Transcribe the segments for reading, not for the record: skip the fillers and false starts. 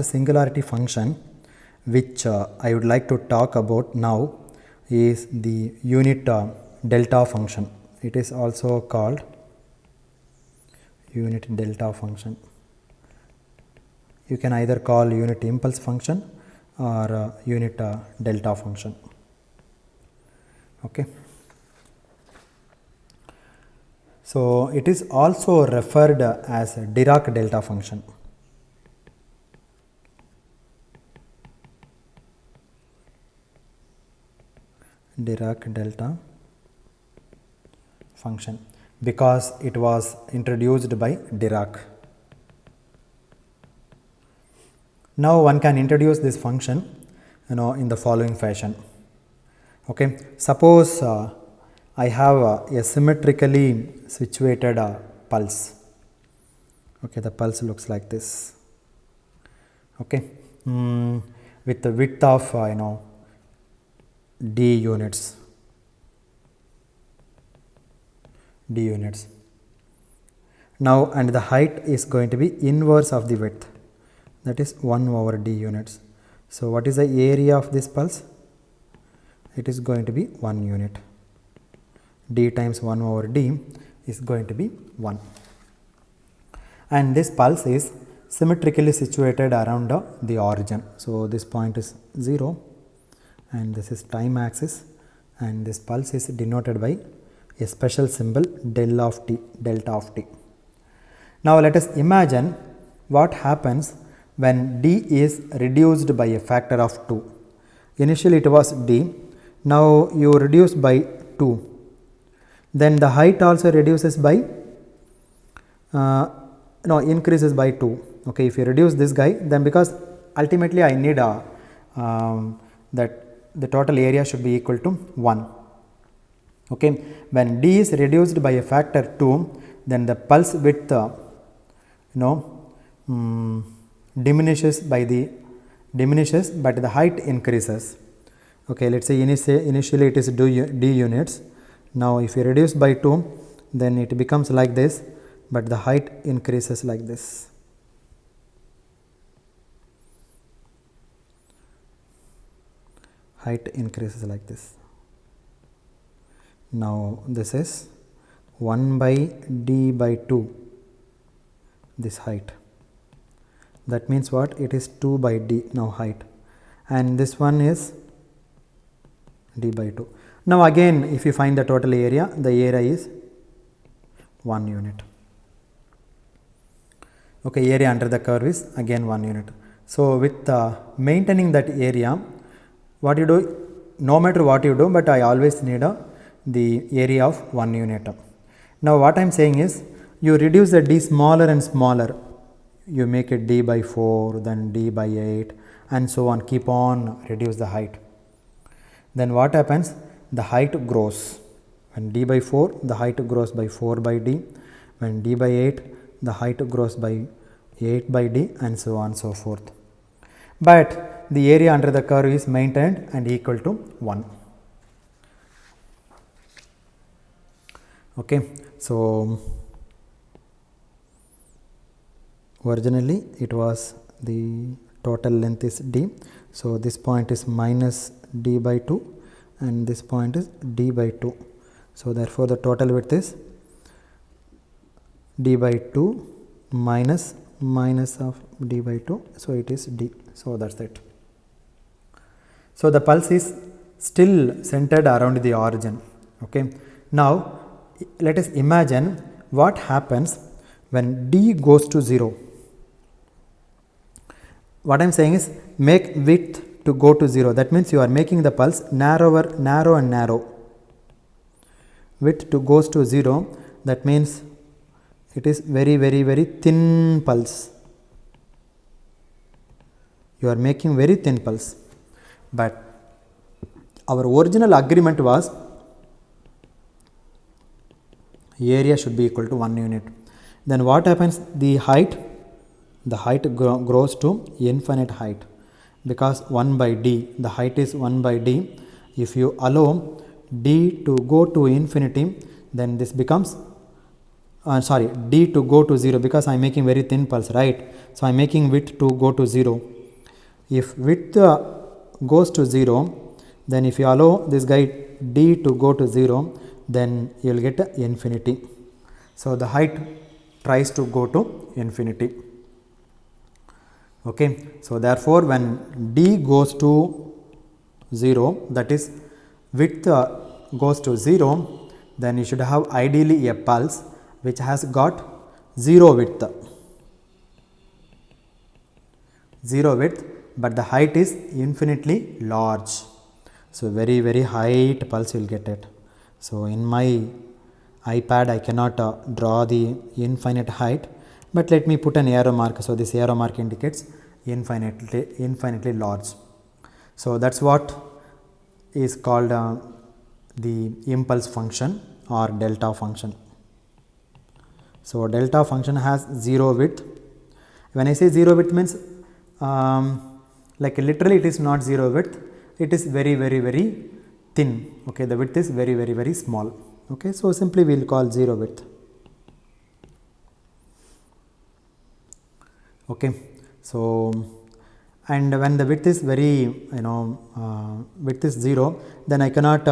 The singularity function which I would like to talk about now is the unit delta function. It is also called unit delta function. You can either call unit impulse function or unit delta function. Okay. So it is also referred as Dirac Delta function. Dirac Delta function, because it was introduced by Dirac. Now one can introduce this function in the following fashion. Okay, suppose I have a symmetrically situated pulse. Okay, the pulse looks like this. Okay, with the width of d units. Now, and the height is going to be inverse of the width, that is 1 over d units. So what is the area of this pulse? It is going to be 1 unit. D times 1 over d is going to be 1. And this pulse is symmetrically situated around the origin. So this point is 0 and this is time axis, and this pulse is denoted by a special symbol delta of t. Now let us imagine what happens when d is reduced by a factor of 2. Initially it was d, now you reduce by 2. Then the height also reduces by increases by 2. Okay, if you reduce this guy, then because ultimately I need that the total area should be equal to 1. Okay, when d is reduced by a factor 2, then the pulse width diminishes, but the height increases. Okay, let's say initially it is d units. Now if you reduce by 2, then it becomes like this, but the height increases like this. Height increases like this. Now this is 1 by d by 2, this height. That means what? It is 2 by d now height, and this one is d by 2. Now again, if you find the total area, the area is 1 unit. Okay, area under the curve is again 1 unit. So with maintaining that area, what you do, no matter what you do, but I always need the area of 1 unit. Now what I am saying is, you reduce the d smaller and smaller. You make it d by 4, then d by 8, and so on, keep on reduce the height. Then what happens? The height grows. When d by 4, the height grows by 4 by d. When d by 8, the height grows by 8 by d, and so on and so forth. But the area under the curve is maintained and equal to 1. Okay, so originally it was the total length is d. So this point is minus d by 2 and this point is d by 2. So therefore the total width is d by 2 minus of d by 2. So it is d. So that's it. So the pulse is still centered around the origin. Okay. Now let us imagine what happens when d goes to 0. What I am saying is, make width to go to 0. That means you are making the pulse narrow and narrow. Width to goes to 0. That means it is very thin pulse. You are making very thin pulse. But our original agreement was area should be equal to 1 unit. Then what happens? The height grows to infinite height, because 1 by d, the height is 1 by d. If you allow d to go to infinity, then this becomes sorry, D to go to 0, because I am making very thin pulse, right? So I am making width to go to 0. If width goes to 0, then if you allow this guy D to go to 0, then you will get infinity. So the height tries to go to infinity. Okay, so therefore when D goes to 0, that is width goes to 0, then you should have ideally a pulse which has got 0 width, but the height is infinitely large. So very height pulse you will get it. So in my iPad I cannot draw the infinite height, but let me put an arrow mark. So this arrow mark indicates infinitely large. So that's what is called the impulse function or delta function. So delta function has 0 width. When I say 0 width means like literally it is not 0 width, it is very thin. Okay, the width is very small. Okay, so simply we will call 0 width. Okay, so and when the width is width is 0, then I cannot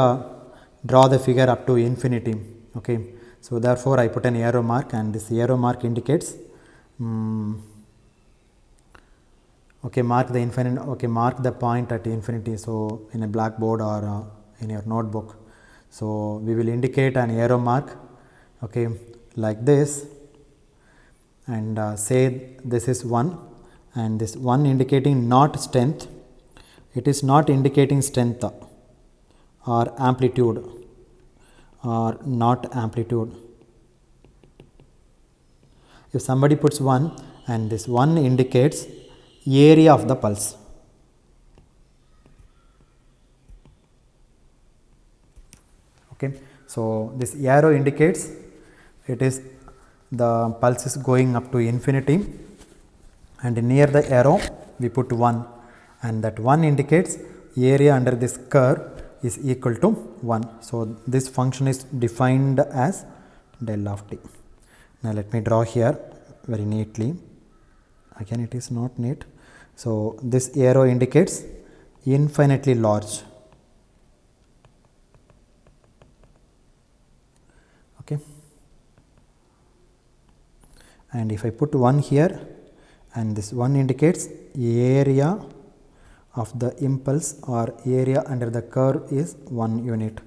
draw the figure up to infinity. Okay, so therefore I put an arrow mark, and this arrow mark indicates okay, mark the infinite. Okay, mark the point at infinity. So in a blackboard or in your notebook, so we will indicate an arrow mark, okay, like this, and say this is 1, and this 1 indicating not strength. It is not indicating strength or amplitude or not amplitude. If somebody puts 1 and this 1 indicates area of the pulse. Okay, so this arrow indicates it is the pulse is going up to infinity, and near the arrow we put 1, and that 1 indicates area under this curve is equal to 1. So this function is defined as del of t. Now let me draw here very neatly. Again it is not neat. So this arrow indicates infinitely large. Okay, and if I put 1 here, and this 1 indicates area of the impulse or area under the curve is 1 unit,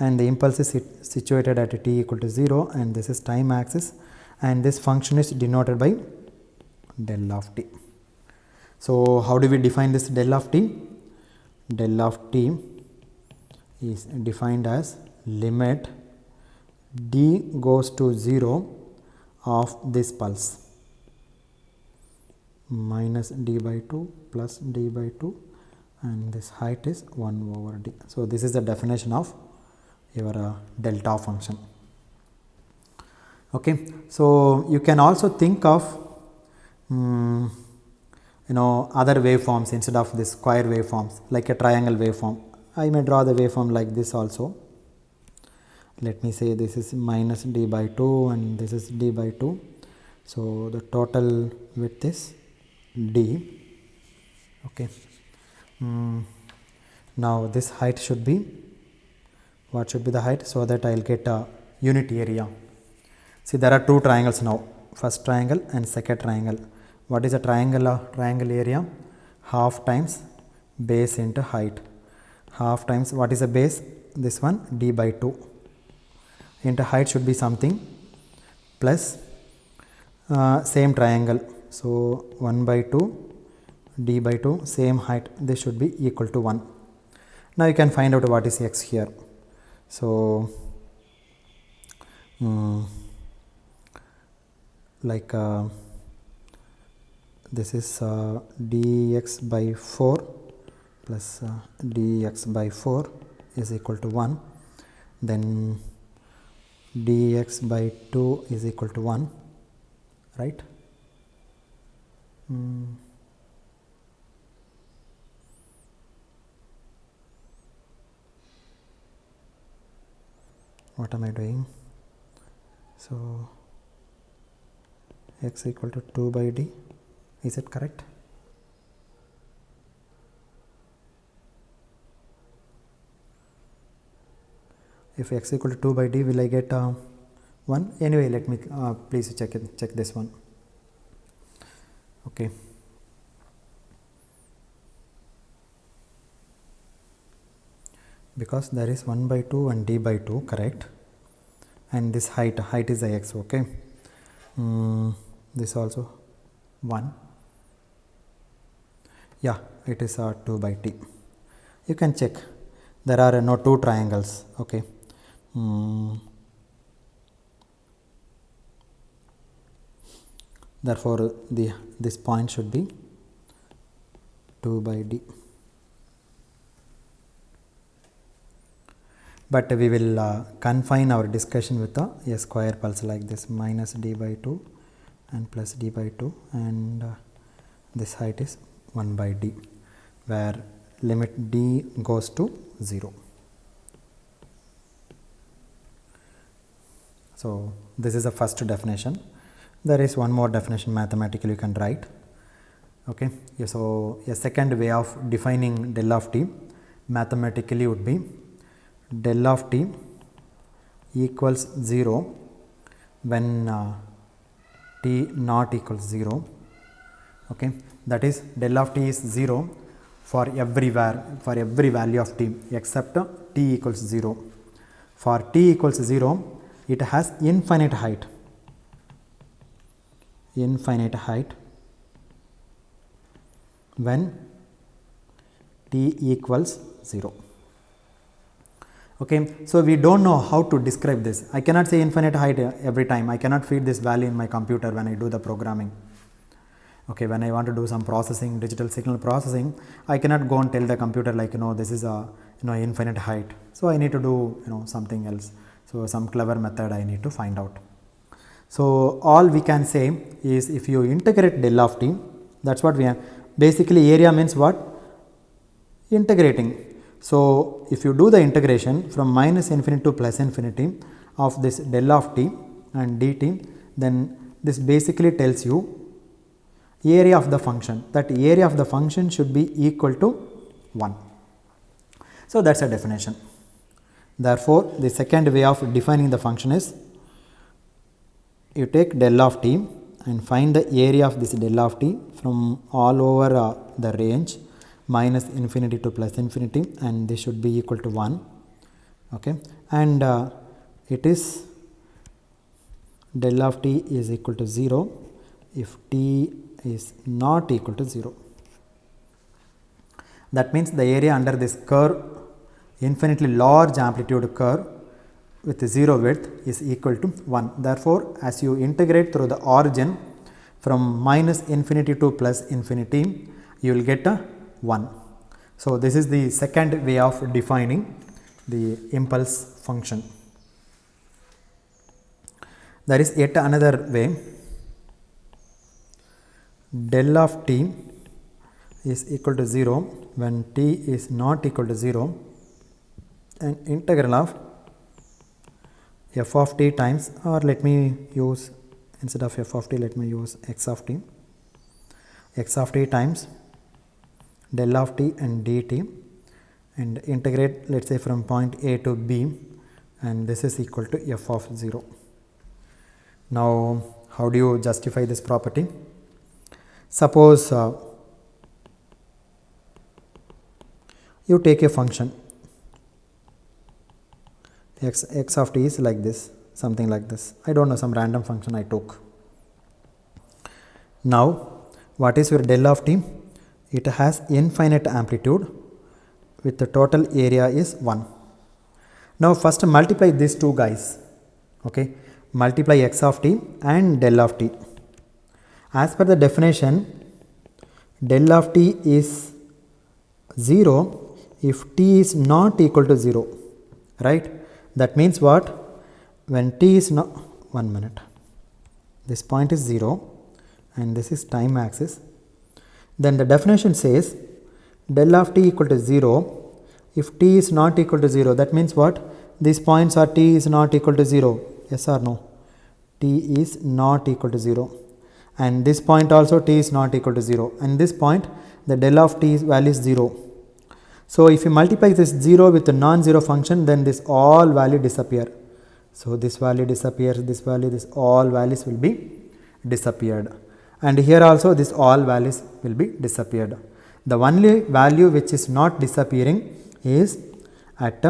and the impulse is situated at t equal to 0, and this is time axis, and this function is denoted by del of t. So how do we define this del of t? Del of t is defined as limit d goes to 0 of this pulse minus d by 2 plus d by 2, and this height is 1 over d. So this is the definition of your delta function. Okay, so you can also think of other waveforms instead of this square waveforms, like a triangle waveform. I may draw the waveform like this also. Let me say this is minus d by 2 and this is d by 2. So the total width is d. Okay. Now this height should be, what should be the height, so that I will get a unit area. See, there are two triangles now, first triangle and second triangle. What is a triangle area? Half times base into height. Half times, what is the base? This one, d by 2 into height should be something plus same triangle. So 1 by 2 d by 2 same height, this should be equal to 1. Now you can find out what is x here. So this is dx by 4 plus dx by 4 is equal to 1, then dx by 2 is equal to 1, right? What am I doing? So x equal to 2 by d. Is it correct? If x equal to 2 by d, will I get 1? Anyway, let me please check this one. Okay. Because there is 1 by 2 and d by 2, correct, and this height is the x, okay. This also 1, yeah, it is 2 by t. You can check, there are no two triangles, okay. Therefore this point should be 2 by d. But we will confine our discussion with a square pulse like this, minus d by 2 and plus d by 2, and this height is 1 by d, where limit d goes to 0. So this is the first definition. There is one more definition mathematically you can write. Okay. So a second way of defining del of t mathematically would be del of t equals 0 when t not equals 0. Okay. That is, del of t is 0 for every value of t except t equals 0. For t equals 0, it has infinite height when t equals 0. Okay. So we don't know how to describe this. I cannot say infinite height every time. I cannot feed this value in my computer when I do the programming. Okay, when I want to do some processing, digital signal processing, I cannot go and tell the computer like, this is a infinite height. So I need to do something else. So some clever method I need to find out. So all we can say is, if you integrate del of t, that's what we have. Basically area means what? Integrating. So if you do the integration from minus infinity to plus infinity of this del of t and dt, then this basically tells you area of the function. That area of the function should be equal to 1. So that's a definition. Therefore, the second way of defining the function is, you take del of t and find the area of this del of t from all over the range minus infinity to plus infinity, and this should be equal to 1. Okay. And it is del of t is equal to 0 if t is not equal to 0. That means the area under this curve, infinitely large amplitude curve with 0 width, is equal to 1. Therefore, as you integrate through the origin from minus infinity to plus infinity, you will get a 1. So this is the second way of defining the impulse function. There is yet another way. Del of t is equal to 0 when t is not equal to 0, and integral of f of t times, or let me use, instead of f of t, let me use x of t times del of t and dt, and integrate, let us say, from point A to B, and this is equal to f of 0. Now how do you justify this property? Suppose you take a function x of t is like this, something like this. I don't know, some random function I took. Now what is your del of t? It has infinite amplitude with the total area is 1. Now first multiply these two guys. Okay, multiply x of t and del of t. As per the definition, del of t is 0 if t is not equal to 0, right? That means what? When t is not, 1 minute, this point is 0 and this is time axis, then the definition says del of t equal to 0 if t is not equal to 0. That means what? These points are t is not equal to 0, yes or no? T is not equal to 0. and this point also t is not equal to 0, and this point the del of t value is 0. So if you multiply this 0 with a non-zero function, then this all value disappear. So this value disappears, this value, this all values will be disappeared, and here also this all values will be disappeared. The only value which is not disappearing is at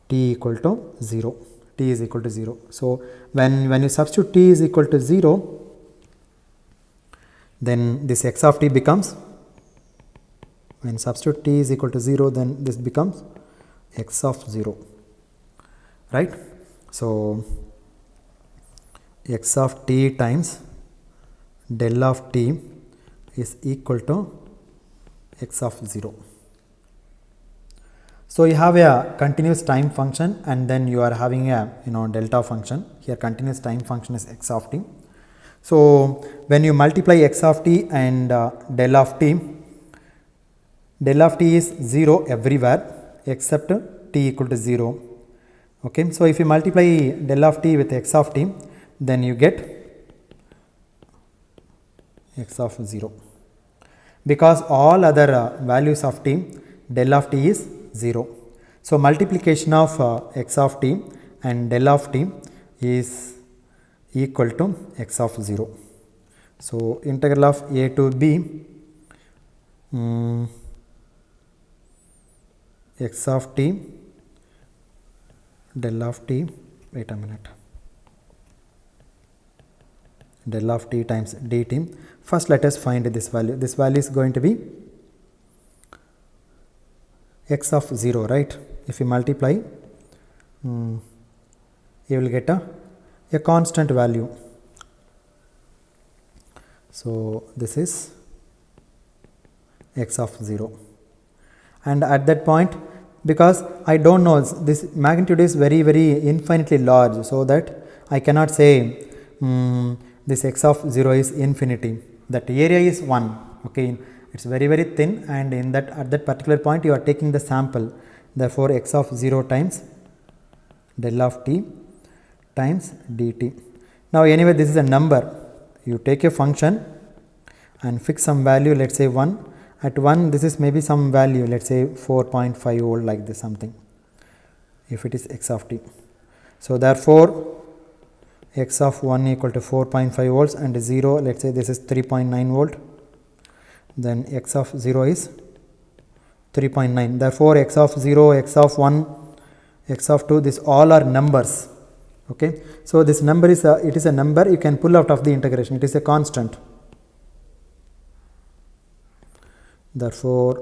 t equal to 0. T is equal to 0. So when you substitute t is equal to 0, then this x of t becomes, when substitute t is equal to 0, then this becomes x of 0, right. So x of t times del of t is equal to x of 0. So you have a continuous time function, and then you are having a delta function. Here continuous time function is x of t. So when you multiply x of t and del of t is 0 everywhere except t equal to 0. Okay, so if you multiply del of t with x of t, then you get x of 0, because all other values of t, del of t is 0. So multiplication of x of t and del of t is equal to x of 0. So integral of a to b x of t del of t, wait a minute, del of t times dt. First let us find this value. This value is going to be x of 0, right. If you multiply, you will get a constant value. So this is x of 0, and at that point, because I don't know, this magnitude is very infinitely large, so that I cannot say this x of 0 is infinity. That area is 1, okay, it's very thin, and in that, at that particular point you are taking the sample. Therefore x of 0 times del of t times dt. Now anyway, this is a number. You take a function and fix some value, let's say 1. At 1, this is maybe some value, let's say 4.5 volt, like this something, if it is x of t. So therefore x of 1 equal to 4.5 volts, and 0, let's say this is 3.9 volt, then x of 0 is 3.9. Therefore x of 0, x of 1, x of 2, this all are numbers. Okay, so this number is it is a number you can pull out of the integration. It is a constant. Therefore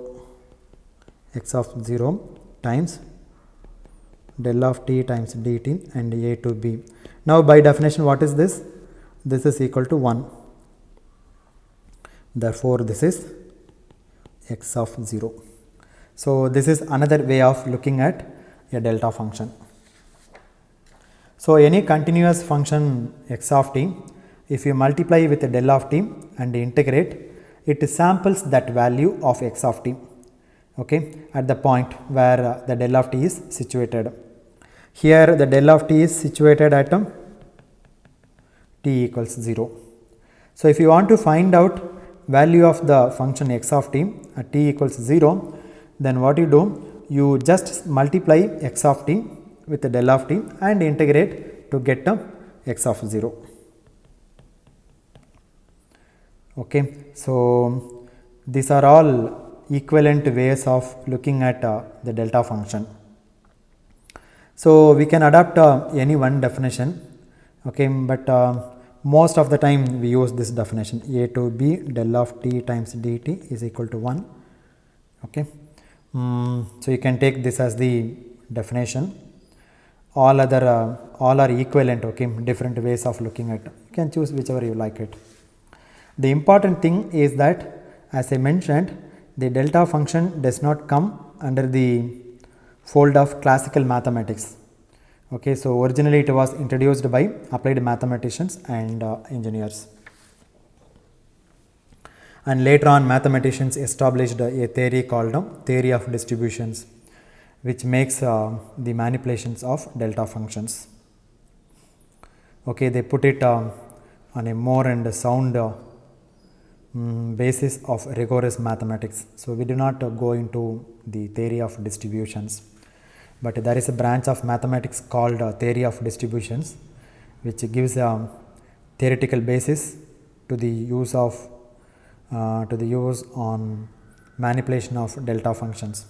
x of 0 times del of t times dt and a to b. Now by definition, what is this? This is equal to 1. Therefore this is x of 0. So this is another way of looking at a delta function. So any continuous function x of t, if you multiply with a del of t and integrate, it samples that value of x of t, okay, at the point where the del of t is situated. Here the del of t is situated at t equals 0. So if you want to find out value of the function x of t at t equals 0, then what you do, you just multiply x of t with the del of t and integrate to get x of 0. Okay, so these are all equivalent ways of looking at the delta function. So we can adapt any one definition, okay, but most of the time we use this definition, a to b del of t times dt is equal to 1. Okay, so you can take this as the definition. All other all are equivalent, okay, different ways of looking at. You can choose whichever you like it. The important thing is that, as I mentioned, the delta function does not come under the fold of classical mathematics. Okay, so originally it was introduced by applied mathematicians and engineers, and later on mathematicians established a theory called theory of distributions, which makes the manipulations of delta functions. Okay, they put it on a more and sound basis of rigorous mathematics. So, we do not go into the theory of distributions, but there is a branch of mathematics called theory of distributions, which gives a theoretical basis to the use on manipulation of delta functions.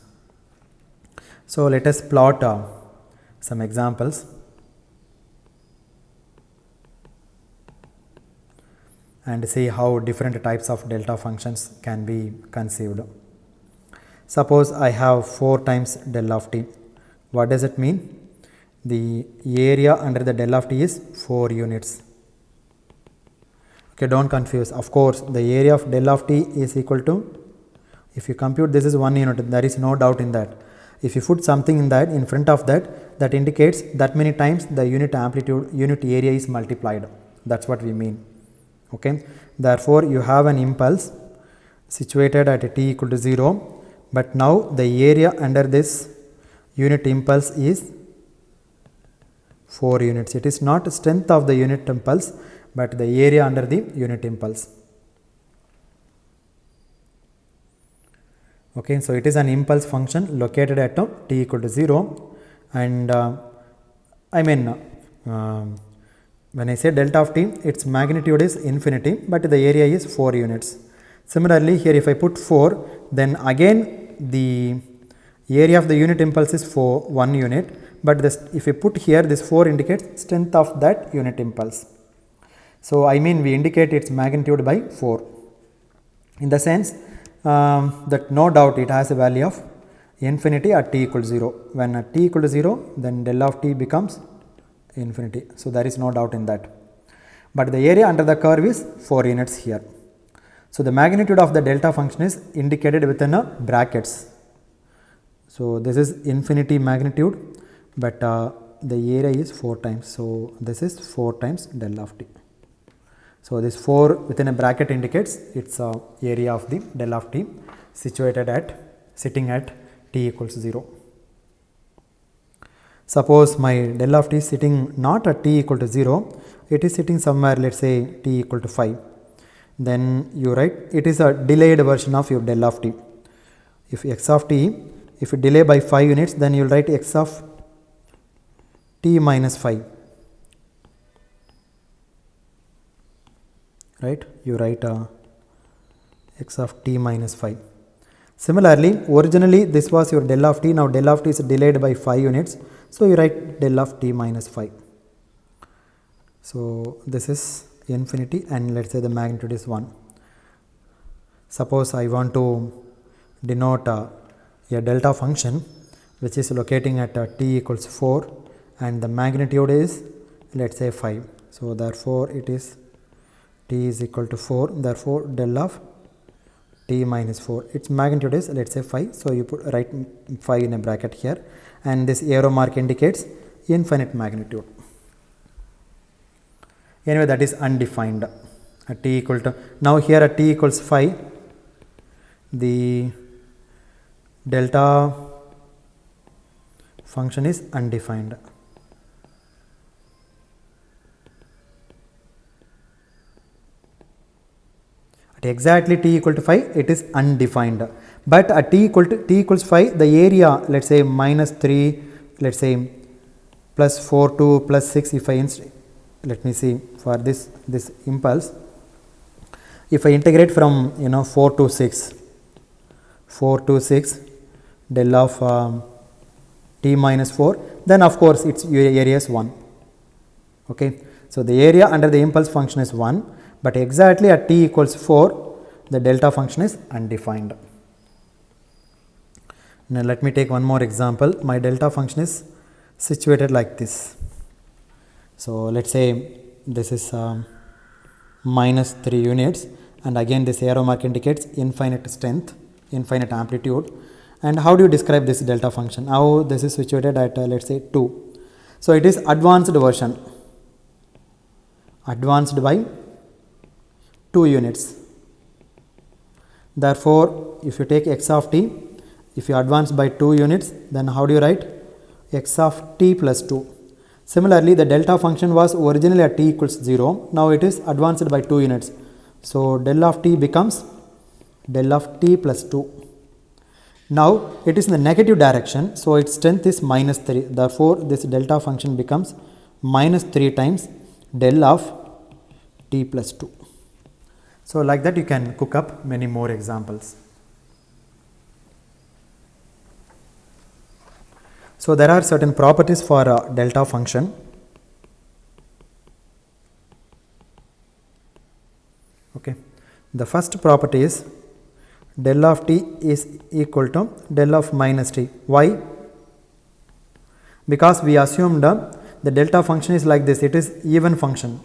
So, let us plot some examples and see how different types of delta functions can be conceived. Suppose I have 4 times del of t. What does it mean? The area under the del of t is 4 units. Okay, don't confuse. Of course, the area of del of t is equal to, if you compute this is 1 unit, there is no doubt in that. If you put something in front of that, that indicates that many times the unit amplitude, unit area is multiplied. That's what we mean. Okay. Therefore, you have an impulse situated at t equal to 0, but now the area under this unit impulse is 4 units. It is not strength of the unit impulse, but the area under the unit impulse. Okay, so it is an impulse function located at t equal to 0, and when I say delta of t, its magnitude is infinity, but the area is 4 units. Similarly, here if I put 4, then again the area of the unit impulse is 1 unit, but this, if you put here this 4 indicates strength of that unit impulse. So, we indicate its magnitude by 4, in the sense that no doubt it has a value of infinity at t equal to 0. When at t equal to 0, then del of t becomes infinity. So, there is no doubt in that, but the area under the curve is 4 units here. So, the magnitude of the delta function is indicated within a brackets. So, this is infinity magnitude, but the area is 4 times. So, this is 4 times del of t. So, this 4 within a bracket indicates its area of the del of t sitting at t equals 0. Suppose my del of t is sitting not at t equal to 0, it is sitting somewhere, let us say t equal to 5. Then you write, it is a delayed version of your del of t. If x of t, if you delay by 5 units, then you will write x of t minus 5. Right? You write x of t minus 5. Similarly, originally this was your del of t, now del of t is delayed by 5 units. So, you write del of t minus 5. So, this is infinity, and let us say the magnitude is 1. Suppose I want to denote a delta function which is locating at t equals 4 and the magnitude is, let us say 5. So, therefore, it is t is equal to 4, therefore, del of t minus 4, its magnitude is, let us say 5. So, you write 5 in a bracket here, and this arrow mark indicates infinite magnitude. Anyway, that is undefined at t equal to, now here at t equals 5, the delta function is undefined. At exactly t equal to 5, it is undefined, but at t equals 5, the area, let us say minus 3, let us say plus 4 to plus 6, if I let me see for this impulse, if I integrate from 4 to 6 del of t minus 4, then of course its area is 1. Okay. So, the area under the impulse function is 1, but exactly at t equals 4, the delta function is undefined. Now, let me take one more example. My delta function is situated like this. So, let us say this is minus 3 units, and again this arrow mark indicates infinite strength, infinite amplitude. And how do you describe this delta function? How this is situated at let us say 2. So, it is advanced version, advanced by 2 units. Therefore, if you take x of t, if you advance by 2 units, then how do you write? X of t plus 2. Similarly, the delta function was originally at t equals 0. Now it is advanced by 2 units. So del of t becomes del of t plus 2. Now it is in the negative direction, so its strength is minus 3. Therefore, this delta function becomes minus 3 times del of t plus 2. So like that you can cook up many more examples. So there are certain properties for a delta function. Okay. The first property is del of t is equal to del of minus t. Why? Because we assumed the delta function is like this, it is even function.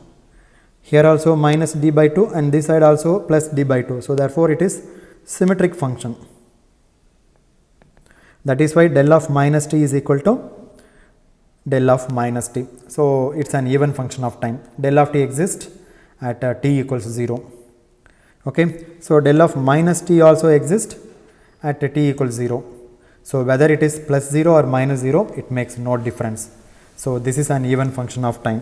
Here also minus d by 2 and this side also plus d by 2. So therefore it is symmetric function. That is why del of minus t is equal to del of minus t. So it's an even function of time. Del of t exists at t equals 0. Okay. So del of minus t also exists at t equals 0. So whether it is plus 0 or minus 0, it makes no difference. So this is an even function of time.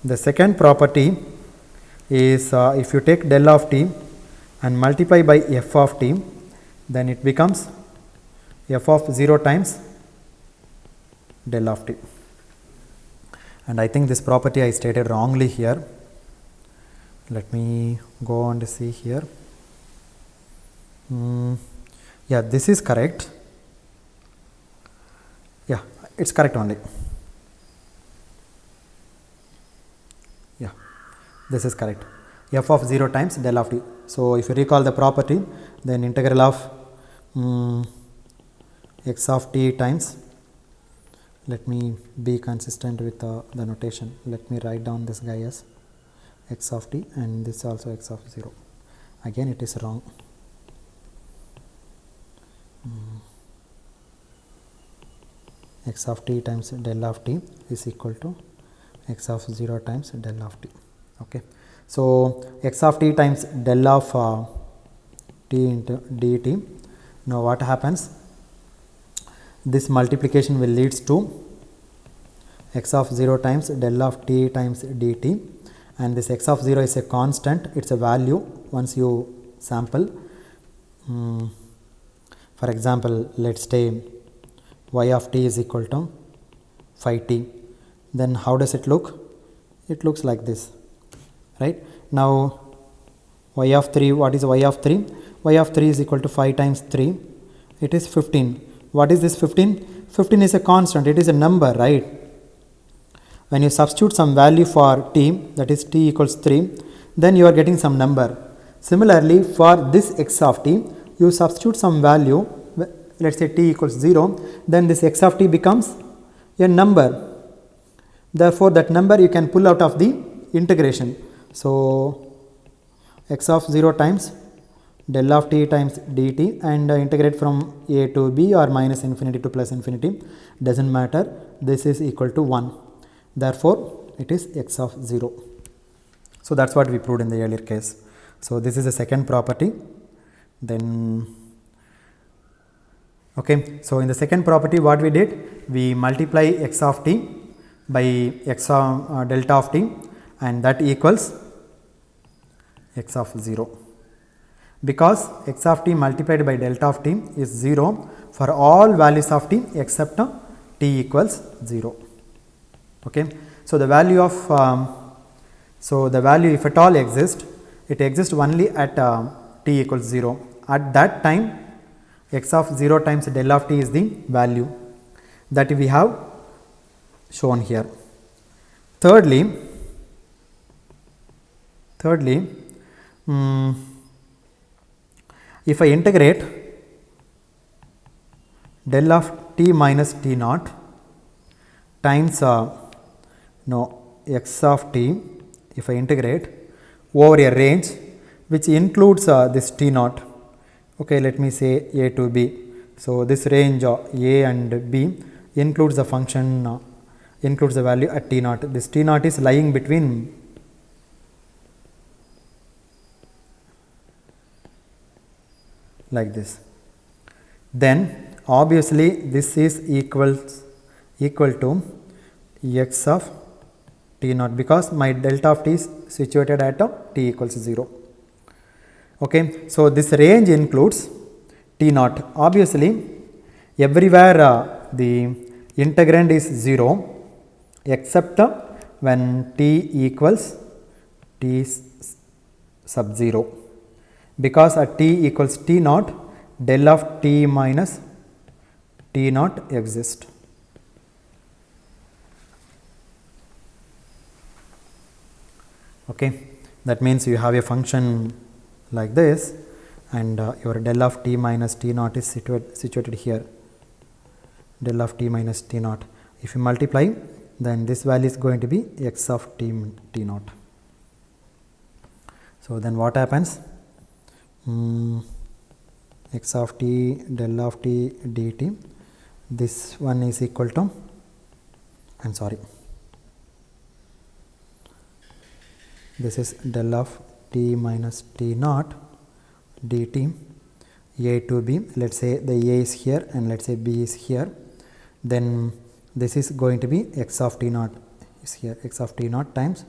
The second property is if you take del of t and multiply by f of t, then it becomes f of 0 times del of t. And I think this property I stated wrongly here. Let me go on to see here. Yeah, this is correct. Yeah, it's correct only. Yeah, this is correct. F of 0 times del of t. So if you recall the property, then integral of x of t times, let me be consistent with the notation. Let me write down this guy as x of t and this also x of 0. Again it is wrong. X of t times del of t is equal to x of 0 times del of t. Okay. So x of t times del of t into dt. Now what happens? This multiplication will leads to x of 0 times del of t times dt, and this x of 0 is a constant, it is a value once you sample. For example, let us say y of t is equal to 5t. Then how does it look? It looks like this, right? Now y of 3, what is y of 3? Y of 3 is equal to 5 times 3, it is 15. What is this 15? 15 is a constant, it is a number, right? When you substitute some value for t, that is t equals 3, then you are getting some number. Similarly, for this x of t, you substitute some value, let us say t equals 0, then this x of t becomes a number. Therefore, that number you can pull out of the integration. So, x of 0 times del of t times dt and integrate from a to b or minus infinity to plus infinity, does not matter, this is equal to 1. Therefore, it is x of 0. So, that is what we proved in the earlier case. So, this is the second property. Then, okay. So, in the second property what we did? We multiply x of t by x of delta of t and that equals x of 0. Because x of t multiplied by delta of t is 0 for all values of t except t equals 0. Okay. So, the value of the value if at all exists, it exists only at t equals 0. At that time x of 0 times del of t is the value that we have shown here. Thirdly, if I integrate del of t minus t naught times x of t, if I integrate over a range which includes this t naught. Okay, let me say a to b. So, this range a and b includes the function includes the value at t naught. This t naught is lying between like this. Then obviously this is equal to x of t naught, because my delta of t is situated at t equals 0. Okay, so this range includes t naught. Obviously, everywhere the integrand is 0 except when t equals t sub 0, because at t equals t naught, del of t minus t naught exists. Okay, that means you have a function like this, and your del of t minus t naught is situated here, del of t minus t naught. If you multiply, then this value is going to be x of t naught. So then what happens? X of t del of t dt, this one is equal to, this is del of t minus t naught dt, a to b, let us say the a is here and let us say b is here, then this is going to be x of t naught is here, x of t naught times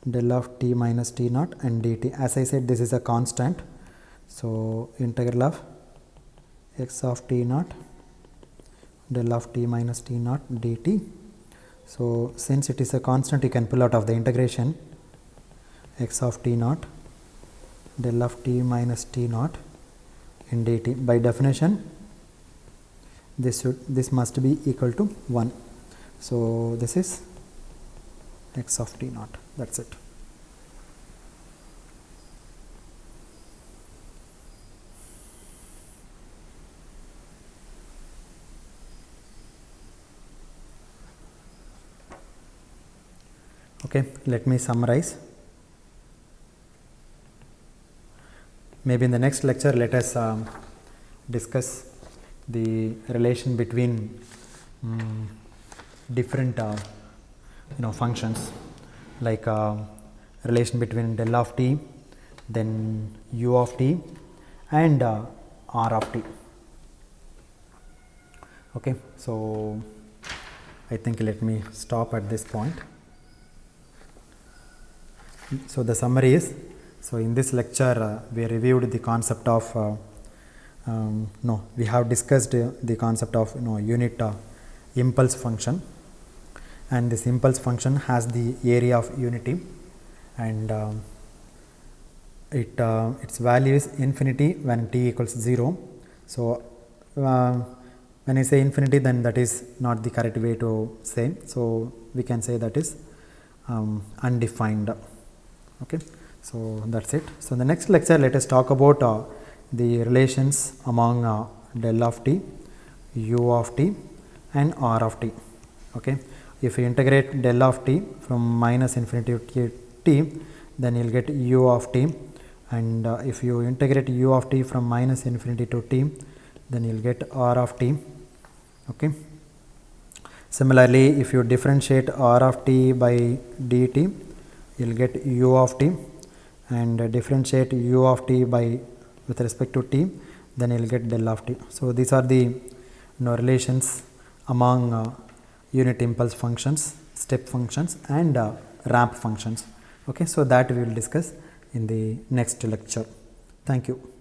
del of t minus t naught and dt. As I said, this is a constant, so integral of x of t naught del of t minus t naught dt. So since it is a constant, you can pull out of the integration x of t naught del of t minus t naught in dt. By definition, this must be equal to 1. So this is x of t naught. That's it. Okay, let me summarize. Maybe in the next lecture, let us discuss the relation between different functions, like relation between del of t, then u of t and r of t. Okay, so I think let me stop at this point. So the summary is, so in this lecture we reviewed the concept of we have discussed the concept of unit impulse function, and this impulse function has the area of unity, and its value is infinity when t equals 0. So when I say infinity, then that is not the correct way to say, so we can say that is undefined. Okay, so that's it. So in the next lecture, let us talk about the relations among del of t, u of t and r of t. Okay, if you integrate del of t from minus infinity to t, then you will get u of t, and if you integrate u of t from minus infinity to t, then you will get r of t. Okay, similarly, if you differentiate r of t by dt, you will get u of t, and differentiate u of t by with respect to t, then you will get del of t. So these are the relations among unit impulse functions, step functions and ramp functions. Okay, so that we will discuss in the next lecture. Thank you.